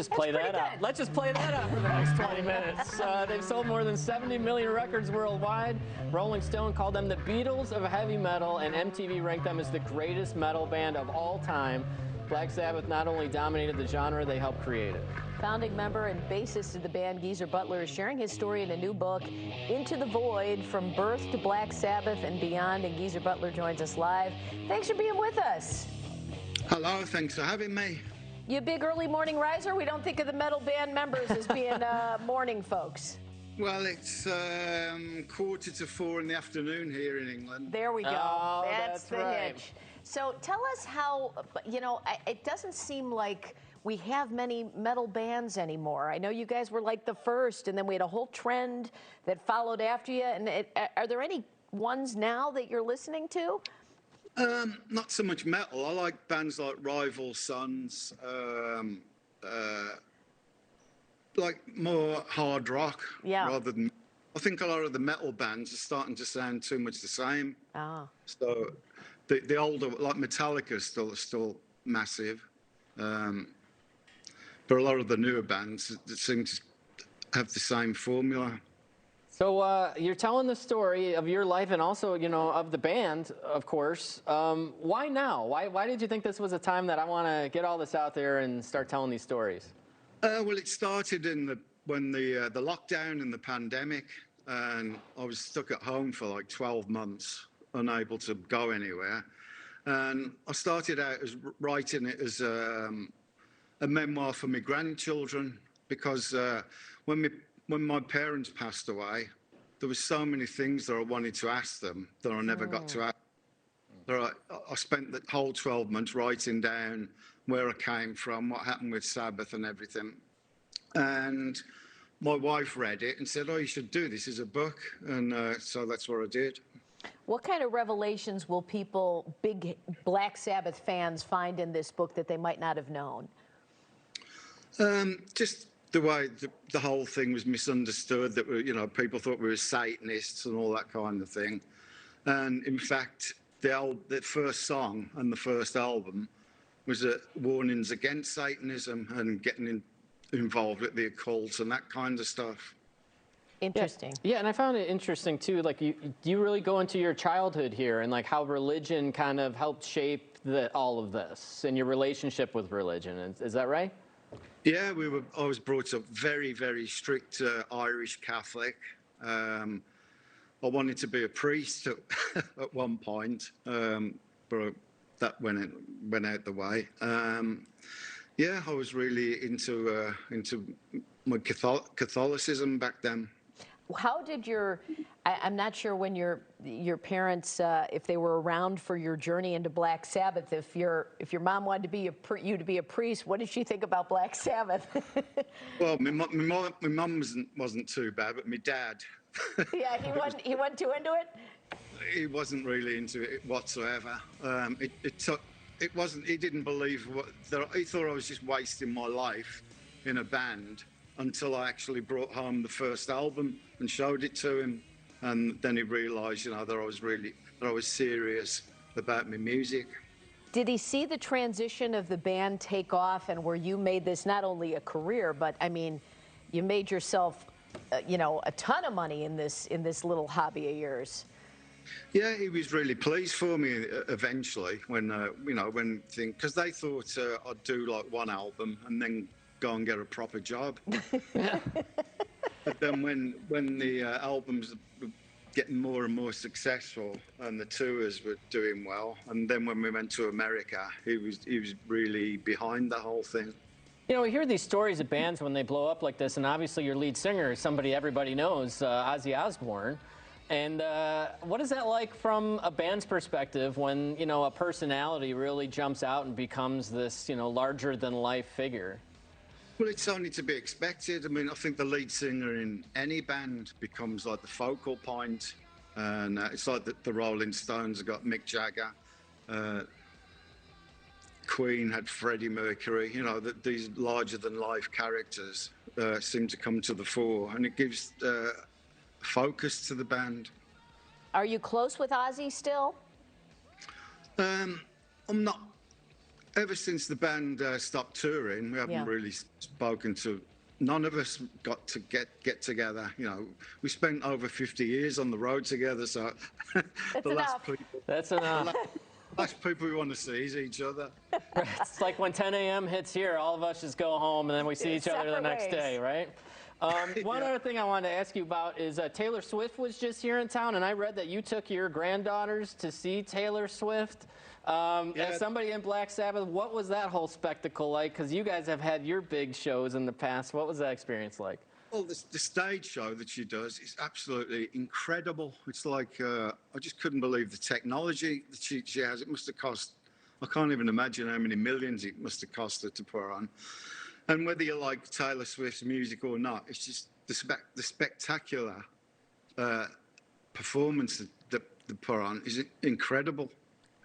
just play that out. good. Let's just play that out for the next 20 minutes. They've sold more than 70 million records worldwide. Rolling Stone called them the Beatles of heavy metal, and MTV ranked them as the greatest metal band of all time. Black Sabbath not only dominated the genre, they helped create it. Founding member and bassist of the band, Geezer Butler, is sharing his story in a new book, Into the Void, From Birth to Black Sabbath and Beyond. And Geezer Butler joins us live. Thanks for being with us. Hello, thanks for having me. You a big early morning riser? We don't think of the metal band members as being morning folks. Well, it's 3:45 in the afternoon here in England. There we go. Oh, that's the right. hitch. So tell us how, it doesn't seem like we have many metal bands anymore. I know you guys were like the first, and then we had a whole trend that followed after you. And are there any ones now that you're listening to? Not so much metal. I like bands like Rival Sons, like more hard rock rather than. I think a lot of the metal bands are starting to sound too much the same. Ah. So the older, like Metallica, is still massive, but a lot of the newer bands seem to have the same formula. So you're telling the story of your life and also, of the band, of course. Why now? Why did you think this was a time that I want to get all this out there and start telling these stories? Well, it started when the lockdown and the pandemic, and I was stuck at home for like 12 months, unable to go anywhere. And I started out as writing it as a memoir for my grandchildren, because when my parents passed away, there were so many things that I wanted to ask them that I never got to ask. I spent the whole 12 months writing down where I came from, what happened with Sabbath and everything. And my wife read it and said, "Oh, you should do this as a book." And so that's what I did. What kind of revelations will people, big Black Sabbath fans, find in this book that they might not have known? Just the way the whole thing was misunderstood, that people thought we were Satanists and all that kind of thing. And in fact, the first song and the first album was warnings against Satanism and getting involved with the occult and that kind of stuff. Interesting. Yeah, and I found it interesting too. Like, you really go into your childhood here and like how religion kind of helped shape all of this and your relationship with religion. Is that right? Yeah, I was brought up very, very strict Irish Catholic. I wanted to be a priest at one point, but that went out the way. Yeah, I was really into my Catholicism back then. How did I'm not sure when your parents, if they were around for your journey into Black Sabbath, if your mom wanted to be you to be a priest, what did she think about Black Sabbath? Well, my mum wasn't too bad, but my dad. Yeah, he wasn't too into it? He wasn't really into it whatsoever. He didn't believe he thought I was just wasting my life in a band until I actually brought home the first album and showed it to him. And then he realised, that I was serious about my music. Did he see the transition of the band take off, and where you made this not only a career, but I mean, you made yourself, a ton of money in this little hobby of yours? Yeah, he was really pleased for me eventually when because they thought I'd do like one album and then go and get a proper job. But then when the albums were getting more and more successful and the tours were doing well, and then when we went to America, he was really behind the whole thing. We hear these stories of bands when they blow up like this, and obviously your lead singer is somebody everybody knows, Ozzy Osbourne. And what is that like from a band's perspective when, a personality really jumps out and becomes this, larger-than-life figure? Well, it's only to be expected. I mean, I think the lead singer in any band becomes like the focal point. And it's like the Rolling Stones have got Mick Jagger. Queen had Freddie Mercury. These larger-than-life characters seem to come to the fore. And it gives focus to the band. Are you close with Ozzy still? I'm not ever since the band stopped touring, we haven't Yeah. really spoken to. None of us got to get together. You know, we spent over 50 years on the road together, so That's the last enough. people, That's enough. last people we want to see is each other. It's like when 10 a.m. hits here, all of us just go home and then we see each other the Separate next ways. day, right? One Yeah. other thing I wanted to ask you about is Taylor Swift was just here in town, and I read that you took your granddaughters to see Taylor Swift. Yeah. As somebody in Black Sabbath, what was that whole spectacle like? Because you guys have had your big shows in the past. What was that experience like? Well, the stage show that she does is absolutely incredible. It's like, I just couldn't believe the technology that she has. It must have cost, I can't even imagine how many millions it must have cost her to put on. And whether you like Taylor Swift's music or not, it's just the spectacular performance that they put on is incredible.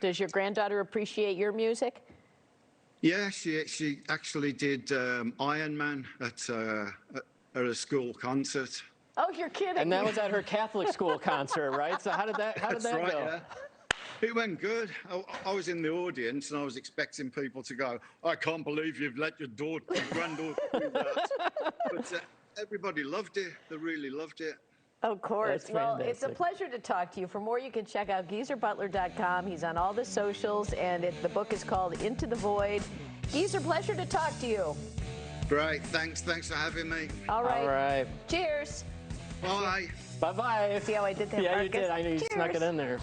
Does your granddaughter appreciate your music? Yeah, she actually did Iron Man at a school concert. Oh, you're kidding. And that was at her Catholic school concert, right? So how did that That's go? right, yeah. It went good. I was in the audience and I was expecting people to go, I can't believe you've let your granddaughter do that. But everybody loved it. They really loved it. Of course. That's Well, it's a fantastic. pleasure to talk to you. For more, you can check out GeezerButler.com. He's on all the socials, and the book is called Into the Void. Geezer, pleasure to talk to you. Great. Thanks for having me. All right. All right. Cheers. Bye. Bye-bye. See how I did that, Yeah, you Marcus? did. I knew you snuck it Cheers. in there.